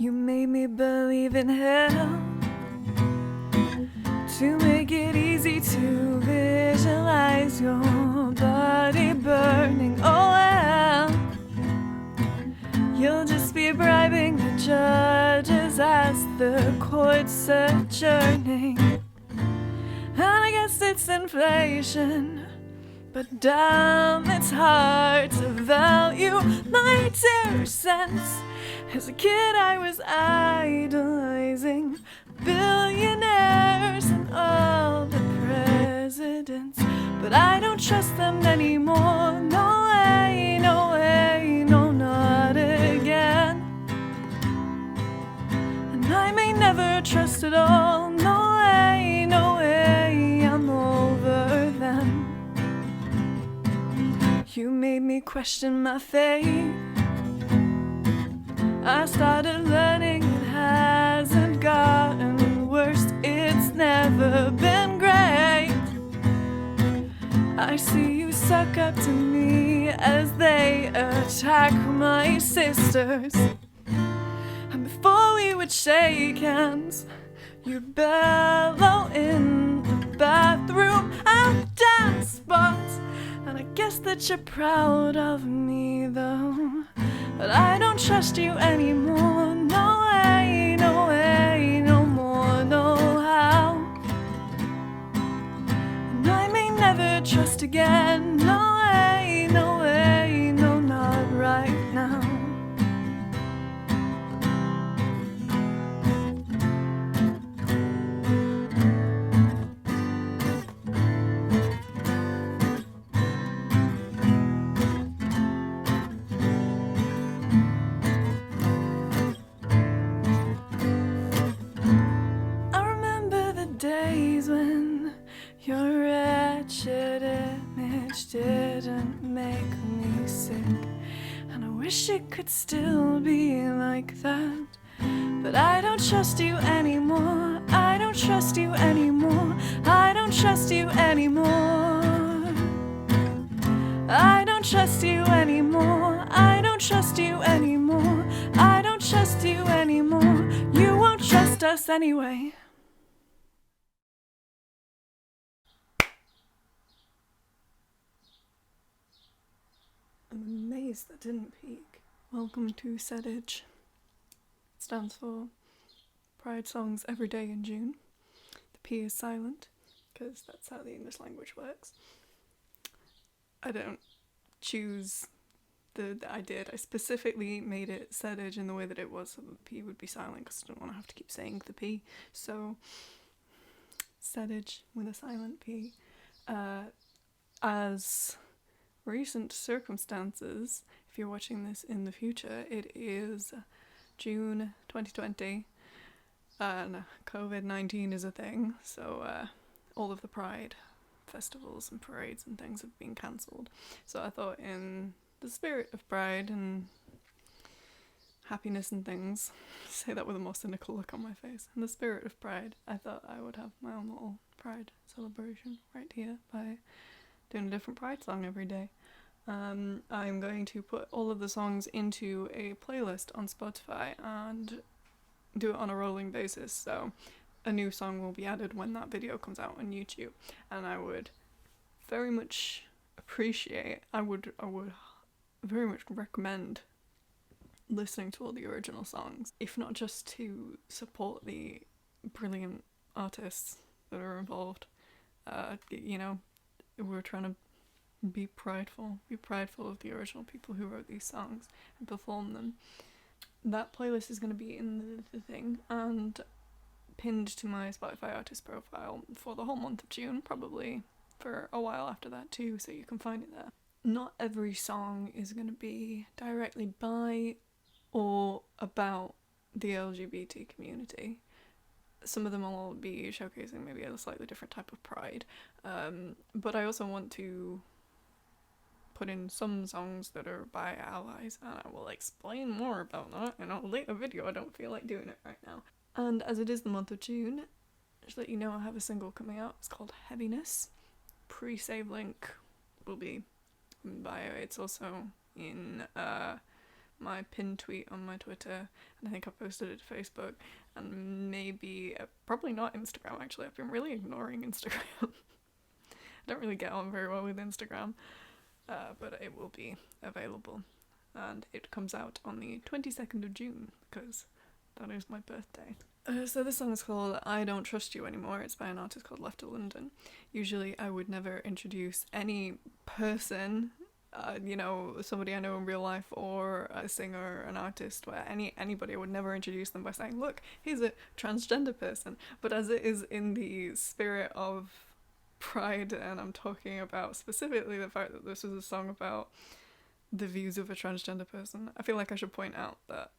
You made me believe in hell to make it easy to visualize your body burning. Oh well, you'll just be bribing the judges as the court's adjourning. And I guess it's inflation, but damn, it's hard to value my 2 cents. As a kid I was idolizing billionaires and all the presidents, but I don't trust them anymore. No way, no way, no, not again. And I may never trust at all. No way, no way, I'm over them. You made me question my faith. I started learning it hasn't gotten worse, it's never been great. I see you suck up to me as they attack my sisters. And before we would shake hands, you'd bellow in the bathroom and dance spots. And I guess that you're proud of me though, but I don't trust you anymore. No way, no way, no more, no how. And I may never trust again. No way, no way, no, not right now. Days when your wretched image didn't make me sick, and I wish it could still be like that. But I don't trust you anymore. I don't trust you anymore. I don't trust you anymore. I don't trust you anymore. I don't trust you anymore. I don't trust you anymore. You won't trust us anyway. I'm amazed that didn't peak. Welcome to PSEDIJ. It stands for Pride Songs Every Day in June. The P is silent, because that's how the English language works. I don't choose I did. I specifically made it PSEDIJ in the way that it was so the P would be silent, because I don't want to have to keep saying the P. So, PSEDIJ with a silent P. As recent circumstances, if you're watching this in the future, it is June 2020 and COVID-19 is a thing, so all of the Pride festivals and parades and things have been cancelled. So I thought, in the spirit of Pride and happiness and things, say that with a more cynical look on my face, in the spirit of Pride, I thought I would have my own little Pride celebration right here by doing a different Pride song every day. I'm going to put all of the songs into a playlist on Spotify and do it on a rolling basis, so a new song will be added when that video comes out on YouTube. And I would very much appreciate, I would very much recommend listening to all the original songs, if not just to support the brilliant artists that are involved. You know, we're trying to be prideful of the original people who wrote these songs and perform them. That playlist is going to be in the thing and pinned to my Spotify artist profile for the whole month of June, probably for a while after that too, so you can find it there. Not every song is going to be directly by or about the LGBT community. Some of them will be showcasing maybe a slightly different type of pride, but I also want to put in some songs that are by allies, and I will explain more about that in a later video. I don't feel like doing it right now. And as it is the month of June, just to let you know, I have a single coming out. It's called Heaviness. Presave link will be in bio. It's also in my pinned tweet on my Twitter, and I think I posted it to Facebook, and maybe, probably not Instagram actually. I've been really ignoring Instagram. I don't really get on very well with Instagram, but it will be available, and it comes out on the 22nd of June, because that is my birthday. So this song is called I Don't Trust You Anymore. It's by an artist called Left of London. Usually I would never introduce any person, somebody I know in real life, or a singer, an artist, where anybody, I would never introduce them by saying, look, here's a transgender person. But as it is in the spirit of Pride, and I'm talking about specifically the fact that this is a song about the views of a transgender person, I feel like I should point out that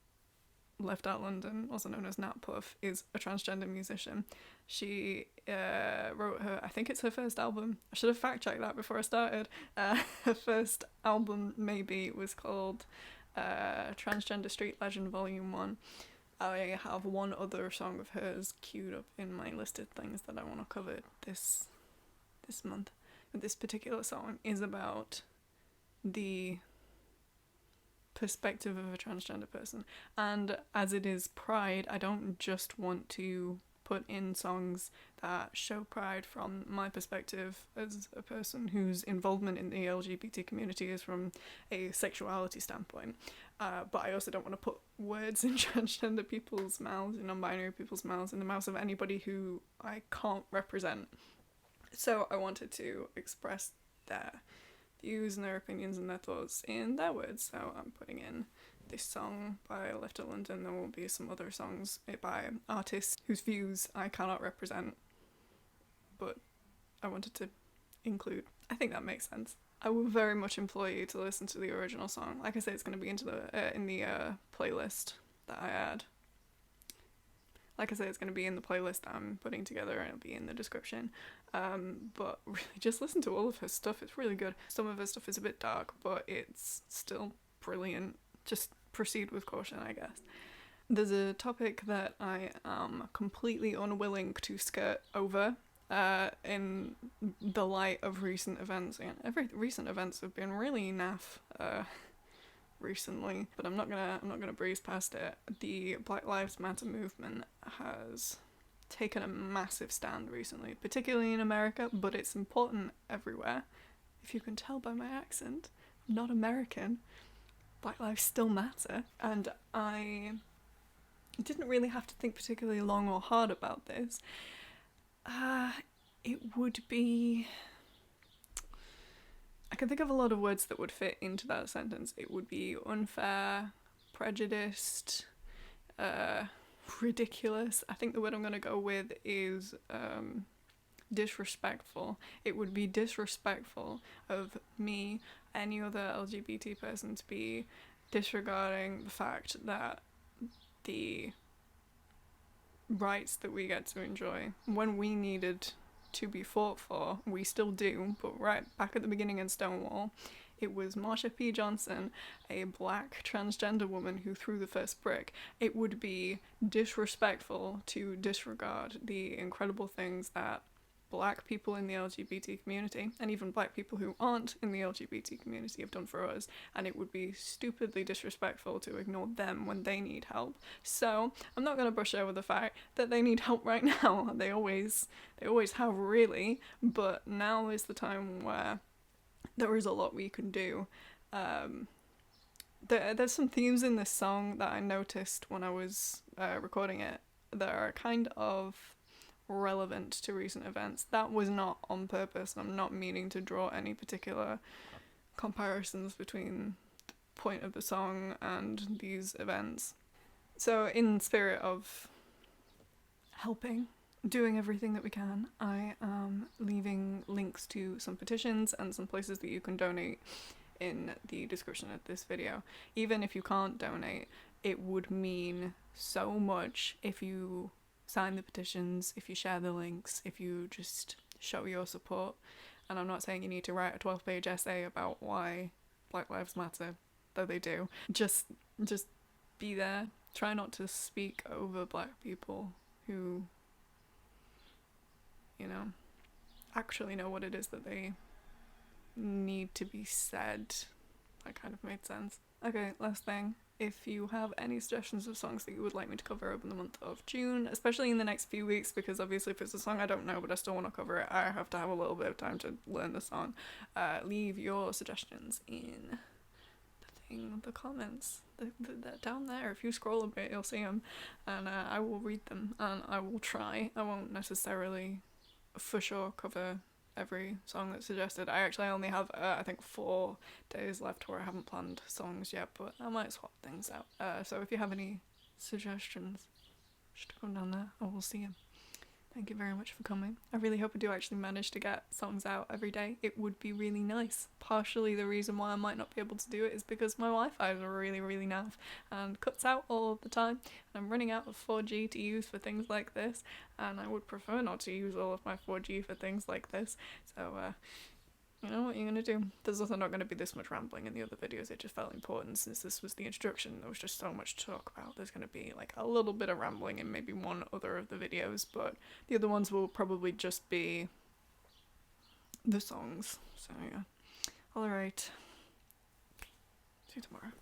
Left Out London, also known as Nat Puff, is a transgender musician. She wrote I think it's her first album. I should have fact-checked that before I started. Her first album maybe was called Transgender Street Legend Volume 1. I have one other song of hers queued up in my listed things that I want to cover this month. This particular song is about the perspective of a transgender person, and as it is Pride, I don't just want to put in songs that show pride from my perspective as a person whose involvement in the LGBT community is from a sexuality standpoint, but I also don't want to put words in transgender people's mouths, in non-binary people's mouths, in the mouths of anybody who I can't represent. So I wanted to express their views and their opinions and their thoughts in their words. So I'm putting in this song by Left of London. There will be some other songs by artists whose views I cannot represent, but I wanted to include. I think that makes sense. I will very much implore you to listen to the original song. Like I say, it's going to be in the playlist that I add. Like I say, it's going to be in the playlist that I'm putting together, and it'll be in the description. But really, just listen to all of her stuff. It's really good. Some of her stuff is a bit dark, but it's still brilliant. Just proceed with caution, I guess. There's a topic that I am completely unwilling to skirt over in the light of recent events. And recent events have been really naff recently, but I'm not gonna breeze past it. The Black Lives Matter movement has taken a massive stand recently, particularly in America, but it's important everywhere. If you can tell by my accent, I'm not American. Black lives still matter, and I didn't really have to think particularly long or hard about this. It would be... I can think of a lot of words that would fit into that sentence. It would be unfair, prejudiced, ridiculous. I think the word I'm going to go with is disrespectful. It would be disrespectful of me, any other LGBT person, to be disregarding the fact that the rights that we get to enjoy, when we needed to be fought for, we still do, but right back at the beginning in Stonewall, it was Marsha P. Johnson, a black transgender woman, who threw the first brick. It would be disrespectful to disregard the incredible things that black people in the LGBT community, and even black people who aren't in the LGBT community, have done for us, and it would be stupidly disrespectful to ignore them when they need help. So I'm not going to brush over the fact that they need help right now. They always have, really, but now is the time where there is a lot we can do. There's some themes in this song that I noticed when I was recording it that are kind of relevant to recent events. That was not on purpose. I'm not meaning to draw any particular comparisons between the point of the song and these events. So in spirit of helping, doing everything that we can, I am leaving links to some petitions and some places that you can donate in the description of this video. Even if you can't donate, it would mean so much if you sign the petitions, if you share the links, if you just show your support. And I'm not saying you need to write a 12-page essay about why Black Lives Matter, though they do. Just be there. Try not to speak over black people who, actually know what it is that they need to be said. That kind of made sense. Okay, last thing. If you have any suggestions of songs that you would like me to cover over the month of June, especially in the next few weeks, because obviously if it's a song I don't know but I still want to cover it, I have to have a little bit of time to learn the song. Leave your suggestions in the comments. They're down there. If you scroll a bit, you'll see them, and I will read them and I will try. I won't necessarily, for sure, cover every song that's suggested. I actually only have I think 4 days left where I haven't planned songs yet, but I might swap things out. So if you have any suggestions, just come down there. I will see them. Thank you very much for coming. I really hope I do actually manage to get songs out every day. It would be really nice. Partially the reason why I might not be able to do it is because my Wi-Fi is really, really naff and cuts out all the time. And I'm running out of 4G to use for things like this, and I would prefer not to use all of my 4G for things like this. So, you know what you're going to do. There's also not going to be this much rambling in the other videos. It just felt important since this was the introduction. There was just so much to talk about. There's going to be like a little bit of rambling in maybe one other of the videos, but the other ones will probably just be the songs. So yeah. Alright. See you tomorrow.